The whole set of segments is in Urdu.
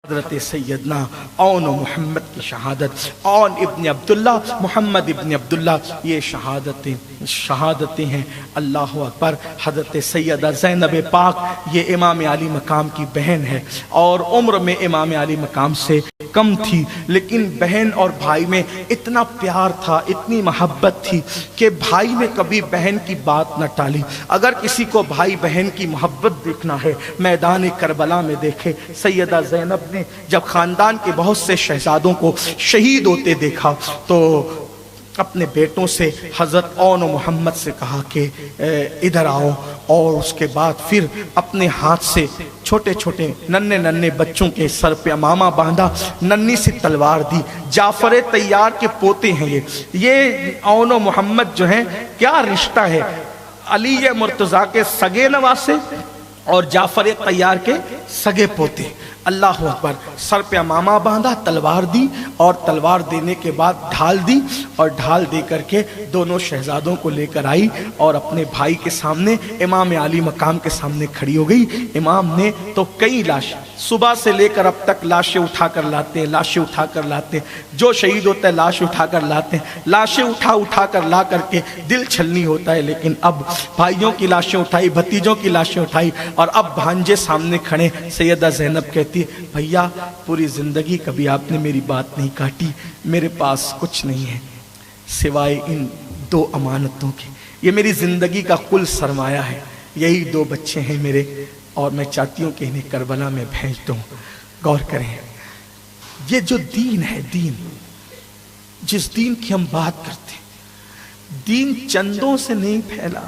حضرت سیدنا اون محمد کی شہادت، اون ابن عبداللہ محمد ابن عبداللہ، یہ شہادتیں ہیں۔ اللہ اکبر۔ حضرت سیدہ زینب پاک یہ امام علی مقام کی بہن ہے اور عمر میں امام علی مقام سے کم تھی، لیکن بہن اور بھائی میں اتنا پیار تھا، اتنی محبت تھی کہ بھائی نے کبھی بہن کی بات نہ ٹالی۔ اگر کسی کو بھائی بہن کی محبت دیکھنا ہے میدان کربلا میں دیکھے۔ سیدہ زینب نے جب خاندان کے بہت سے شہزادوں کو شہید ہوتے دیکھا تو اپنے بیٹوں سے حضرت اون محمد سے کہا کہ ادھر آؤ، اور اس کے بعد پھر اپنے ہاتھ سے چھوٹے چھوٹے ننھے بچوں کے سر پہ امامہ باندھا، ننھی سی تلوار دی۔ جعفر طیار کے پوتے ہیں یہ اون محمد جو ہیں، کیا رشتہ ہے، علی مرتضیٰ کے سگے نواسے اور جعفر طیار کے سگے پوتے۔ اللہ اکبر۔ سر پہ امامہ باندھا، تلوار دی، اور تلوار دینے کے بعد ڈھال دی، اور ڈھال دے کر کے دونوں شہزادوں کو لے کر آئی اور اپنے بھائی کے سامنے امام علی مقام کے سامنے کھڑی ہو گئی۔ امام نے تو کئی لاشیں صبح سے لے کر اب تک لاشیں اٹھا کر لاتے ہیں، لاشیں اٹھا کر لاتے ہیں، جو شہید ہوتا ہے لاشیں اٹھا کر لاتے ہیں، لاشیں اٹھا کر لا کر کے دل چھلنی ہوتا ہے، لیکن اب بھائیوں کی لاشیں اٹھائی، بھتیجوں کی لاشیں اٹھائی، اور اب بھانجے سامنے کھڑے۔ سیدہ زینب کہتی ہے بھیا پوری زندگی کبھی آپ نے میری بات نہیں کاٹی، میرے پاس کچھ نہیں ہے سوائے ان 2 امانتوں کے، یہ میری زندگی کا کل سرمایہ ہے، یہی 2 بچے ہیں میرے، اور میں چاہتی ہوں کہ انہیں کربلا میں بھیج دوں۔ غور کریں، یہ جو دین ہے، دین جس دین کی ہم بات کرتے ہیں، دین چندوں سے نہیں پھیلا۔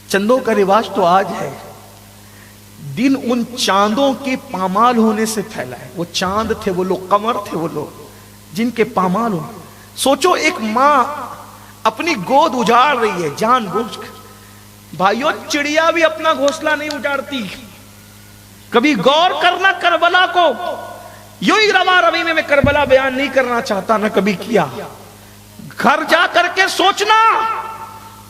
چندوں کا رواج تو آج ہے، دین ان چاندوں کے پامال ہونے سے پھیلا ہے۔ وہ چاند تھے وہ لوگ، قمر تھے وہ لوگ جن کے پامال ہو۔ سوچو ایک ماں اپنی گود اجاڑ رہی ہے جان بوجھ کر۔ بھائیو چڑیا بھی اپنا گھونسلہ نہیں اجاڑتی۔ کبھی غور کرنا کربلا کو، یوں ہی روا روی میں کربلا بیان نہیں کرنا چاہتا، نہ کبھی کیا۔ گھر جا کر کے سوچنا،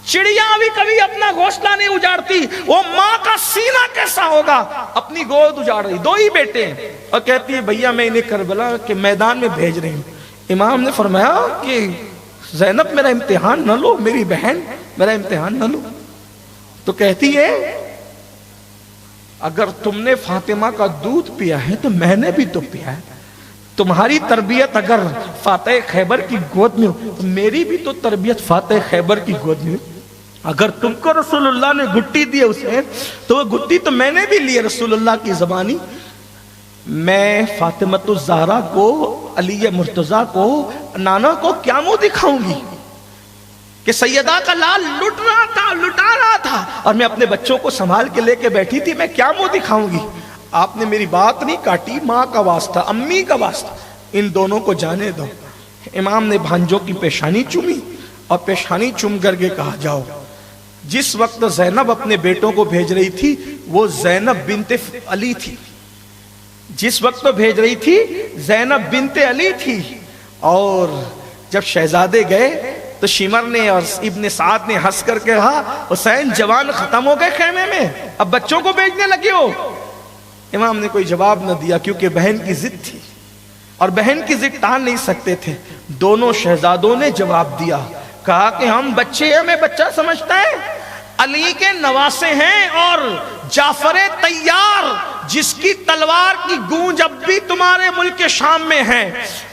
چڑیا بھی کبھی اپنا گھونسلہ نہیں اجاڑتی، وہ ماں کا سینہ کیسا ہوگا، اپنی گود اجاڑ رہی، 2 ہی بیٹے ہیں، اور کہتی ہے بھیا میں انہیں کربلا کے میدان میں بھیج رہی ہوں۔ امام نے فرمایا کہ زینب میرا امتحان نہ لو، میری بہن میرا امتحان نہ لو۔ تو کہتی ہے اگر تم نے فاطمہ کا دودھ پیا ہے تو میں نے بھی تو پیا ہے، تمہاری تربیت اگر فاتح خیبر کی گود میں ہو تو میری بھی تو تربیت فاتح خیبر کی گود میں ہو۔ اگر تم کو رسول اللہ نے گھٹی دی اسے تو وہ گھٹی تو میں نے بھی لی رسول اللہ کی زبانی۔ میں فاطمۃ الزہرا کو، علی مرتضیٰ کو، نانا کو کیا منہ دکھاؤں گی کہ سیدہ کا لال لٹا رہا تھا اور میں اپنے بچوں کو سنبھال کے لے کے بیٹھی تھی، میں کیا منہ دکھاؤں گی؟ آپ نے میری بات نہیں کاٹی، ماں کا واسطہ، امی کا واسطہ، ان دونوں کو جانے دو۔ امام نے بھانجوں کی پیشانی چومی اور پیشانی چوم کر کے کہا جاؤ۔ جس وقت زینب اپنے بیٹوں کو بھیج رہی تھی وہ زینب بنت علی تھی، جس وقت بھیج رہی تھی زینب بنت علی تھی، اور جب شہزادے گئے تو شمر نے اور ابن سعد نے ہنس کر کے کہا حسین جوان ختم ہو گئے خیمے میں، اب بچوں کو بھیجنے لگے ہو۔ امام نے کوئی جواب نہ دیا کیونکہ بہن کی ضد تھی اور بہن کی ضد ٹال نہیں سکتے تھے۔ دونوں شہزادوں نے جواب دیا، کہا کہ ہم بچے ہمیں بچہ سمجھتا ہے، علی کے نواسے ہیں، اور جعفر طیار جس کی تلوار کی گونج اب بھی تمہارے ملک شام میں ہے،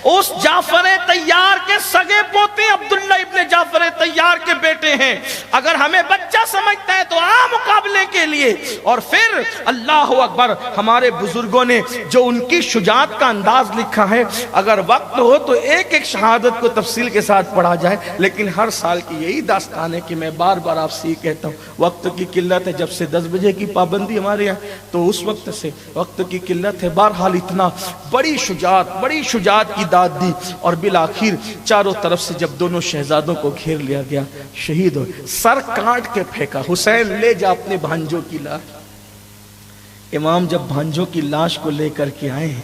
اس جعفر طیار کے سگے پوتے عبداللہ ابن جعفر طیار کے بیٹے ہیں۔ اگر ہمیں بچہ سمجھتا ہے تو آ مقابلے کے لیے۔ اور پھر اللہ اکبر، ہمارے بزرگوں نے جو ان کی شجاعت کا انداز لکھا ہے، اگر وقت ہو تو ایک ایک شہادت کو تفصیل کے ساتھ پڑھا جائے، لیکن ہر سال کی یہی داستان ہے کہ میں بار بار آپ سے یہ کہتا ہوں، وقت کی قلت ہے۔ جب سے 10 بجے کی پابندی ہمارے یہاں، تو اس وقت سے وقت کی قلت ہے۔ بہرحال اتنا بڑی شجاعت کی داد دی، اور بالآخر چاروں طرف سے جب دونوں شہزادوں کو گھیر لیا گیا، شہید ہوئے، سر کاٹ کے پھینکا، حسین لے جا اپنے بھانجوں کی لاش۔ امام جب بھانجوں کی لاش کو لے کر کے آئے،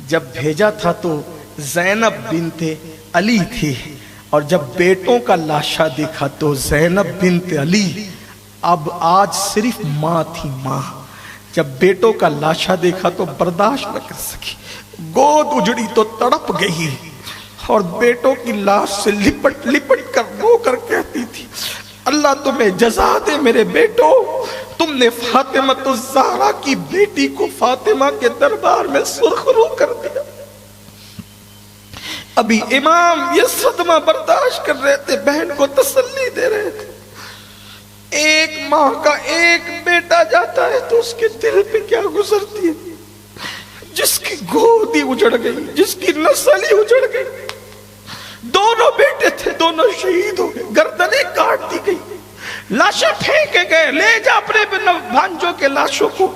جب بھیجا تھا تو زینب بنت علی تھی، اور جب بیٹوں کا لاشا دیکھا تو زینب بنت علی، اب آج صرف ماں تھی، ماں جب بیٹوں کا لاشا دیکھا تو برداشت نہ کر سکی، گود اجڑی تو تڑپ گئی اور بیٹوں کی لاش سے لپٹ لپٹ کر رو کر کہتی تھی، اللہ تمہیں جزا دے میرے بیٹو، تم نے فاطمہ الزہرا کی بیٹی کو فاطمہ کے دربار میں سرخرو کر دیا۔ ابھی امام یہ صدمہ برداشت کر رہے تھے، بہن کو تسلی دے رہے تھے۔ ایک ماں کا ایک بیٹا جاتا ہے تو اس کے دل پہ کیا گزرتی ہے، جس کی گود ہی اجڑ گئی، جس کی نسل ہی اجڑ گئی۔ دونوں بیٹے تھے، دونوں شہید ہو گئے، گردنیں کاٹ دی گئی، لاشیں پھینکے گئے، لے جا اپنے بھانجوں کے لاشوں کو۔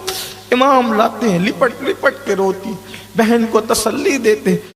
امام لاتے ہیں، لپٹ لپٹ کے روتی، بہن کو تسلی دیتے ہیں۔